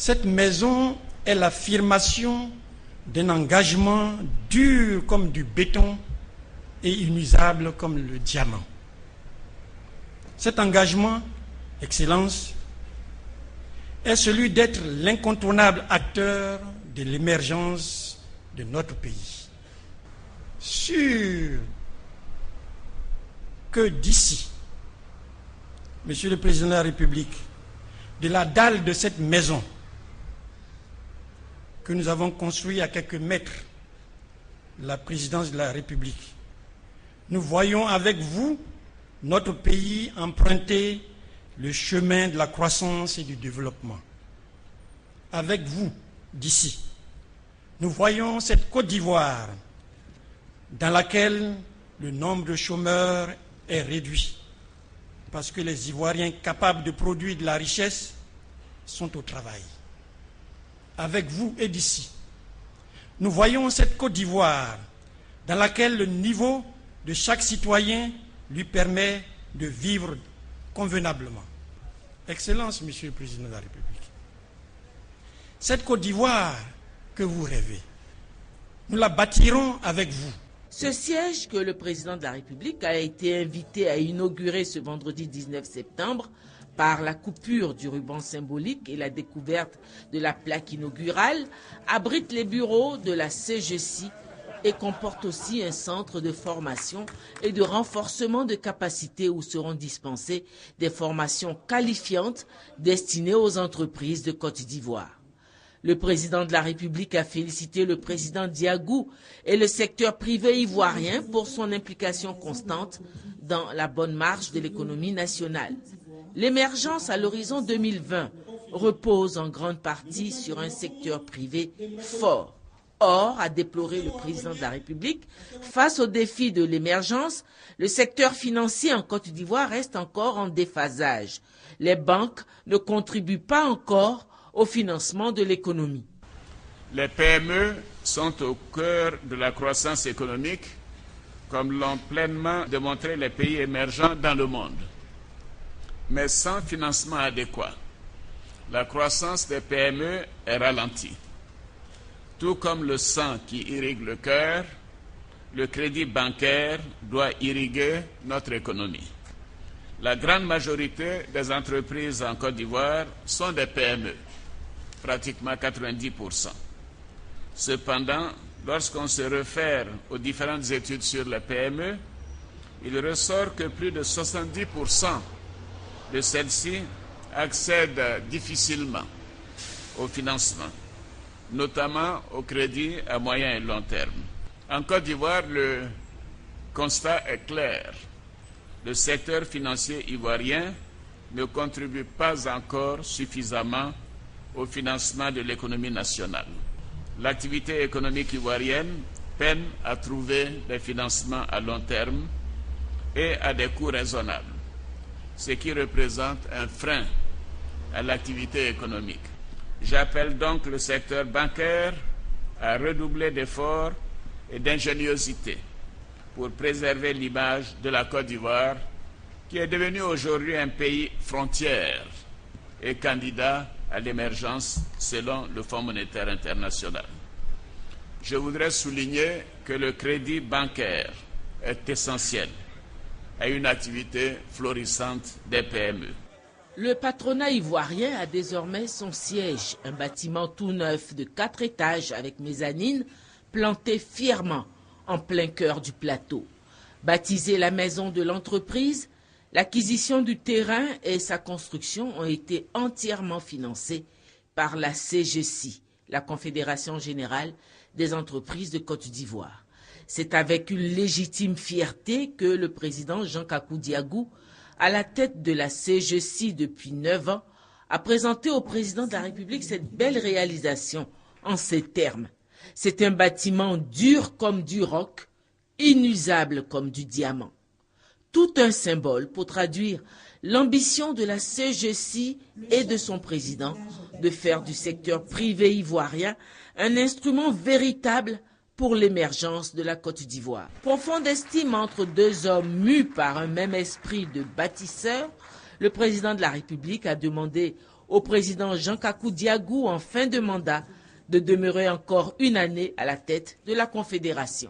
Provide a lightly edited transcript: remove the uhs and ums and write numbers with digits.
Cette maison est l'affirmation d'un engagement dur comme du béton et inusable comme le diamant. Cet engagement, Excellence, est celui d'être l'incontournable acteur de l'émergence de notre pays. Sûr que d'ici, Monsieur le Président de la République, de la dalle de cette maison que nous avons construite à quelques mètres de la présidence de la République, nous voyons avec vous notre pays emprunter le chemin de la croissance et du développement. Avec vous, d'ici, nous voyons cette Côte d'Ivoire dans laquelle le nombre de chômeurs est réduit, parce que les Ivoiriens capables de produire de la richesse sont au travail. Avec vous et d'ici, nous voyons cette Côte d'Ivoire dans laquelle le niveau de chaque citoyen lui permet de vivre convenablement. Excellence, Monsieur le Président de la République, cette Côte d'Ivoire que vous rêvez, nous la bâtirons avec vous. Ce siège que le président de la République a été invité à inaugurer ce vendredi 19 septembre par la coupure du ruban symbolique et la découverte de la plaque inaugurale abrite les bureaux de la CGC et comporte aussi un centre de formation et de renforcement de capacités où seront dispensées des formations qualifiantes destinées aux entreprises de Côte d'Ivoire. Le président de la République a félicité le président Diagou et le secteur privé ivoirien pour son implication constante dans la bonne marche de l'économie nationale. L'émergence à l'horizon 2020 repose en grande partie sur un secteur privé fort. Or, a déploré le président de la République, face aux défis de l'émergence, le secteur financier en Côte d'Ivoire reste encore en déphasage. Les banques ne contribuent pas encore au financement de l'économie. Les PME sont au cœur de la croissance économique, comme l'ont pleinement démontré les pays émergents dans le monde. Mais sans financement adéquat, la croissance des PME est ralentie. Tout comme le sang qui irrigue le cœur, le crédit bancaire doit irriguer notre économie. La grande majorité des entreprises en Côte d'Ivoire sont des PME, pratiquement 90%. Cependant, lorsqu'on se réfère aux différentes études sur les PME, il ressort que plus de 70% de celles-ci accèdent difficilement au financement, notamment au crédit à moyen et long terme. En Côte d'Ivoire, le constat est clair. Le secteur financier ivoirien ne contribue pas encore suffisamment au financement de l'économie nationale. L'activité économique ivoirienne peine à trouver des financements à long terme et à des coûts raisonnables, ce qui représente un frein à l'activité économique. J'appelle donc le secteur bancaire à redoubler d'efforts et d'ingéniosité pour préserver l'image de la Côte d'Ivoire, qui est devenue aujourd'hui un pays frontière et candidat à l'émergence selon le Fonds monétaire international. Je voudrais souligner que le crédit bancaire est essentiel à une activité florissante des PME. Le patronat ivoirien a désormais son siège, un bâtiment tout neuf de 4 étages avec mezzanine, planté fièrement en plein cœur du plateau. Baptisé la maison de l'entreprise, l'acquisition du terrain et sa construction ont été entièrement financées par la CGC, la Confédération générale des entreprises de Côte d'Ivoire. C'est avec une légitime fierté que le président Jean Kakou Diagou, à la tête de la CGC depuis 9 ans, a présenté au président de la République cette belle réalisation en ces termes. C'est un bâtiment dur comme du roc, inusable comme du diamant. Tout un symbole pour traduire l'ambition de la CGC et de son président de faire du secteur privé ivoirien un instrument véritable pour l'émergence de la Côte d'Ivoire. Profonde estime entre deux hommes mus par un même esprit de bâtisseur, le président de la République a demandé au président Jean Kakou Diagou en fin de mandat de demeurer encore une année à la tête de la Confédération.